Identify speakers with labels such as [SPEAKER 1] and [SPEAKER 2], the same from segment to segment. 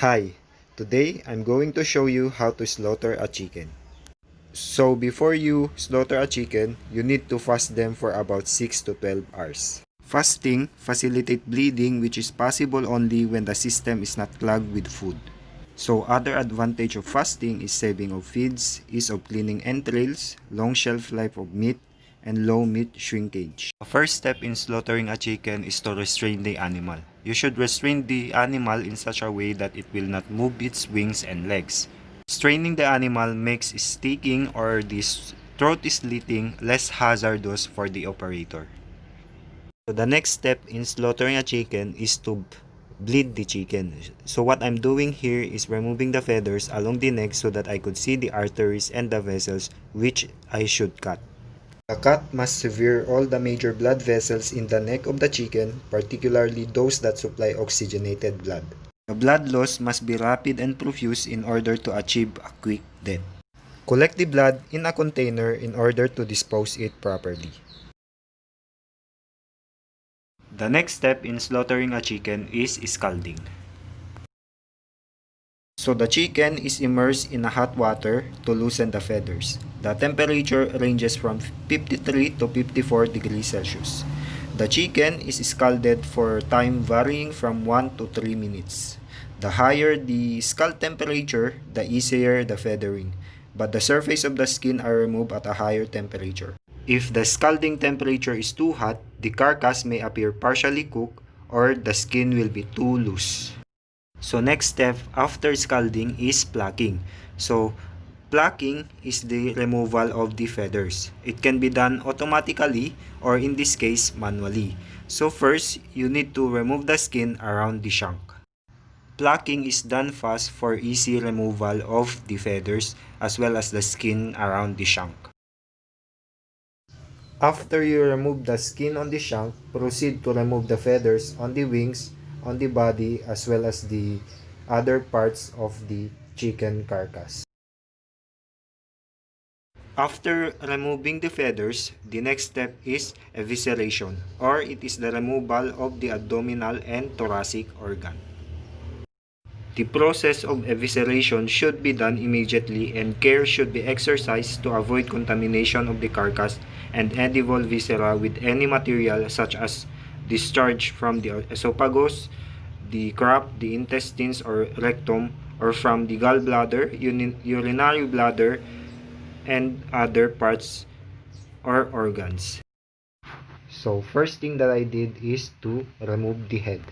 [SPEAKER 1] Hi, today I'm going to show you how to slaughter a chicken. So before you slaughter a chicken, you need to fast them for about 6 to 12 hours. Fasting facilitates bleeding, which is possible only when the system is not clogged with food. So other advantage of fasting is saving of feeds, ease of cleaning entrails, long shelf life of meat, and low meat shrinkage. The first step in slaughtering a chicken is to restrain the animal. You should restrain the animal in such a way that it will not move its wings and legs. Straining the animal makes sticking or the throat slitting less hazardous for the operator. So the next step in slaughtering a chicken is to bleed the chicken. So what I'm doing here is removing the feathers along the neck so that I could see the arteries and the vessels which I should cut. The cut must sever all the major blood vessels in the neck of the chicken, particularly those that supply oxygenated blood. The blood loss must be rapid and profuse in order to achieve a quick death. Collect the blood in a container in order to dispose it properly. The next step in slaughtering a chicken is scalding. So the chicken is immersed in a hot water to loosen the feathers. The temperature ranges from 53 to 54 degrees Celsius. The chicken is scalded for time varying from 1 to 3 minutes. The higher the scald temperature, the easier the feathering, but the surface of the skin are removed at a higher temperature. If the scalding temperature is too hot, the carcass may appear partially cooked or the skin will be too loose. So next step after scalding is plucking. So plucking is the removal of the feathers. It can be done automatically or in this case manually. So first, you need to remove the skin around the shank. Plucking is done fast for easy removal of the feathers as well as the skin around the shank. After you remove the skin on the shank, proceed to remove the feathers on the wings, on the body, as well as the other parts of the chicken carcass. After removing the feathers, the next step is evisceration, or it is the removal of the abdominal and thoracic organ. The process of evisceration should be done immediately and care should be exercised to avoid contamination of the carcass and edible viscera with any material such as discharge from the esophagus, the crop, the intestines or rectum, or from the gallbladder, urinary bladder, and other parts or organs. So first thing that I did is to remove the head.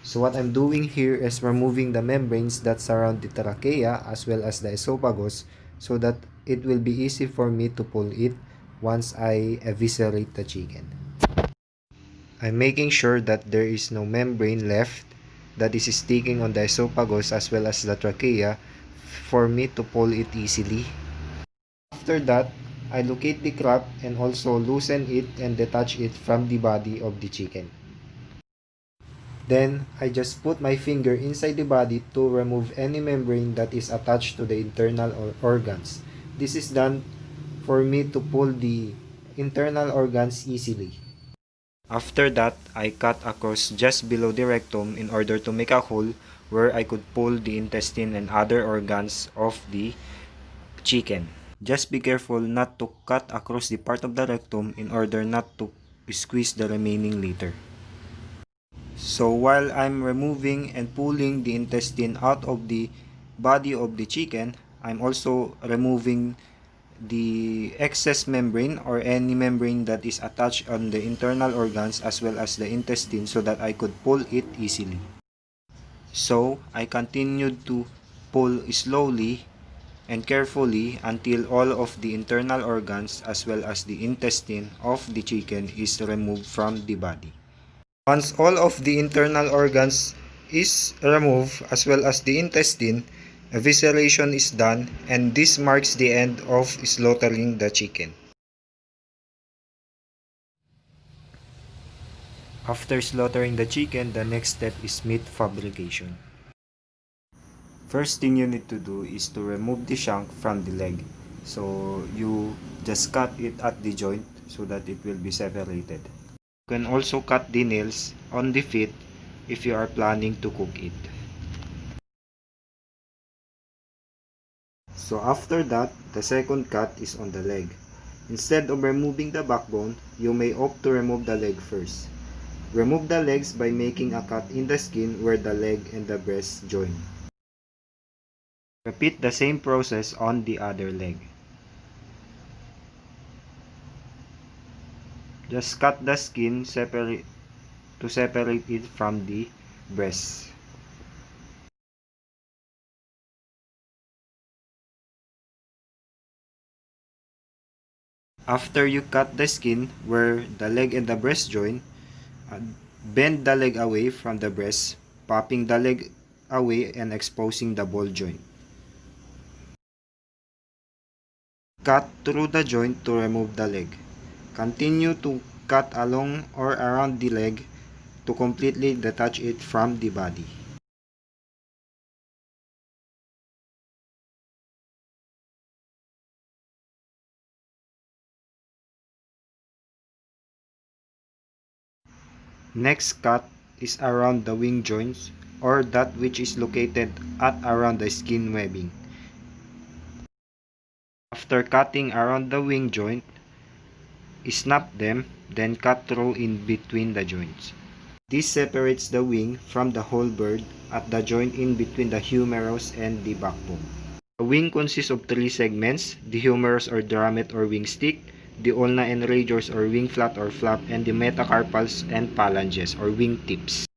[SPEAKER 1] So what I'm doing here is removing the membranes that surround the trachea as well as the esophagus so that it will be easy for me to pull it once I eviscerate the chicken. I'm making sure that there is no membrane left that is sticking on the esophagus as well as the trachea for me to pull it easily. After that, I locate the crop and also loosen it and detach it from the body of the chicken. Then, I just put my finger inside the body to remove any membrane that is attached to the internal organs. This is done for me to pull the internal organs easily. After that, I cut across just below the rectum in order to make a hole where I could pull the intestine and other organs of the chicken. Just be careful not to cut across the part of the rectum in order not to squeeze the remaining later. So while I'm removing and pulling the intestine out of the body of the chicken, I'm also removing the excess membrane or any membrane that is attached on the internal organs as well as the intestine so that I could pull it easily. So I continued to pull slowly and carefully until all of the internal organs as well as the intestine of the chicken is removed from the body. Once all of the internal organs is removed as well as the intestine, evisceration is done and this marks the end of slaughtering the chicken. After slaughtering the chicken, the next step is meat fabrication. First thing you need to do is to remove the shank from the leg. So you just cut it at the joint so that it will be separated. You can also cut the nails on the feet if you are planning to cook it. So after that, the second cut is on the leg. Instead of removing the backbone, you may opt to remove the leg first. Remove the legs by making a cut in the skin where the leg and the breast join. Repeat the same process on the other leg. Just cut the skin to separate it from the breast. After you cut the skin where the leg and the breast join, bend the leg away from the breast, popping the leg away and exposing the ball joint. Cut through the joint to remove the leg. Continue to cut along or around the leg to completely detach it from the body. Next cut is around the wing joints or that which is located at around the skin webbing. After cutting around the wing joint, snap them, then cut through in between the joints. This separates the wing from the whole bird at the joint in between the humerus and the backbone. The wing consists of three segments: the humerus or drumet or wing stick, the ulna and radius or wing flat or flap, and the metacarpals and phalanges or wing tips.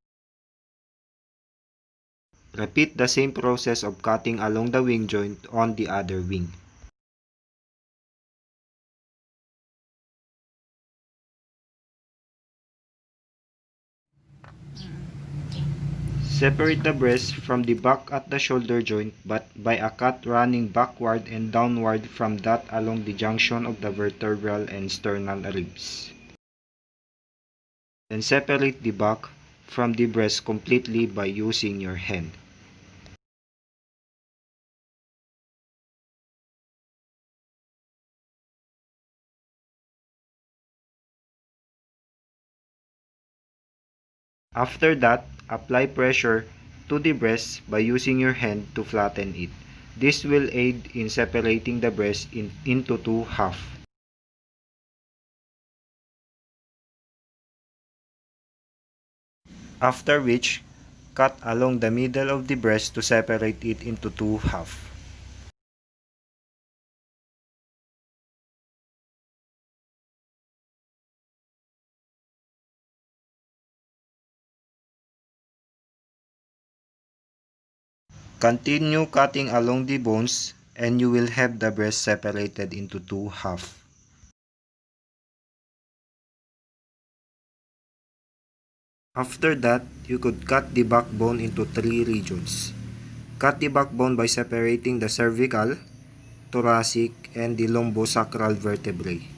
[SPEAKER 1] Repeat the same process of cutting along the wing joint on the other wing. Separate the breast from the back at the shoulder joint but by a cut running backward and downward from that along the junction of the vertebral and sternal ribs. Then separate the back from the breast completely by using your hand. After that, apply pressure to the breast by using your hand to flatten it. This will aid in separating the breast into two halves. After which, cut along the middle of the breast to separate it into two halves. Continue cutting along the bones and you will have the breast separated into two halves. After that, you could cut the backbone into three regions. Cut the backbone by separating the cervical, thoracic, and the lumbosacral vertebrae.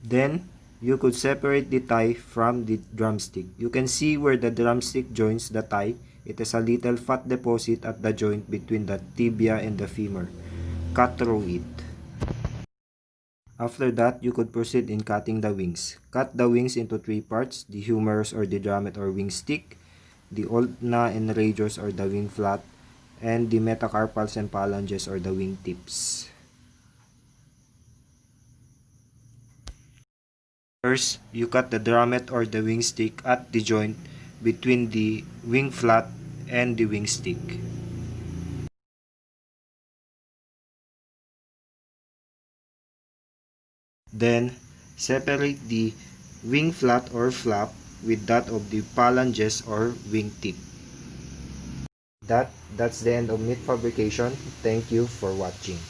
[SPEAKER 1] Then, you could separate the thigh from the drumstick. You can see where the drumstick joins the thigh. It is a little fat deposit at the joint between the tibia and the femur. Cut through it. After that, you could proceed in cutting the wings. Cut the wings into three parts: the humerus or the drumet or wing stick, the ulna and radius or the wing flat, and the metacarpals and phalanges or the wing tips. First, you cut the drumet or the wing stick at the joint between the wing flat and the wing stick. Then, separate the wing flat or flap with that of the phalanges or wing tip. That's the end of meat fabrication. Thank you for watching.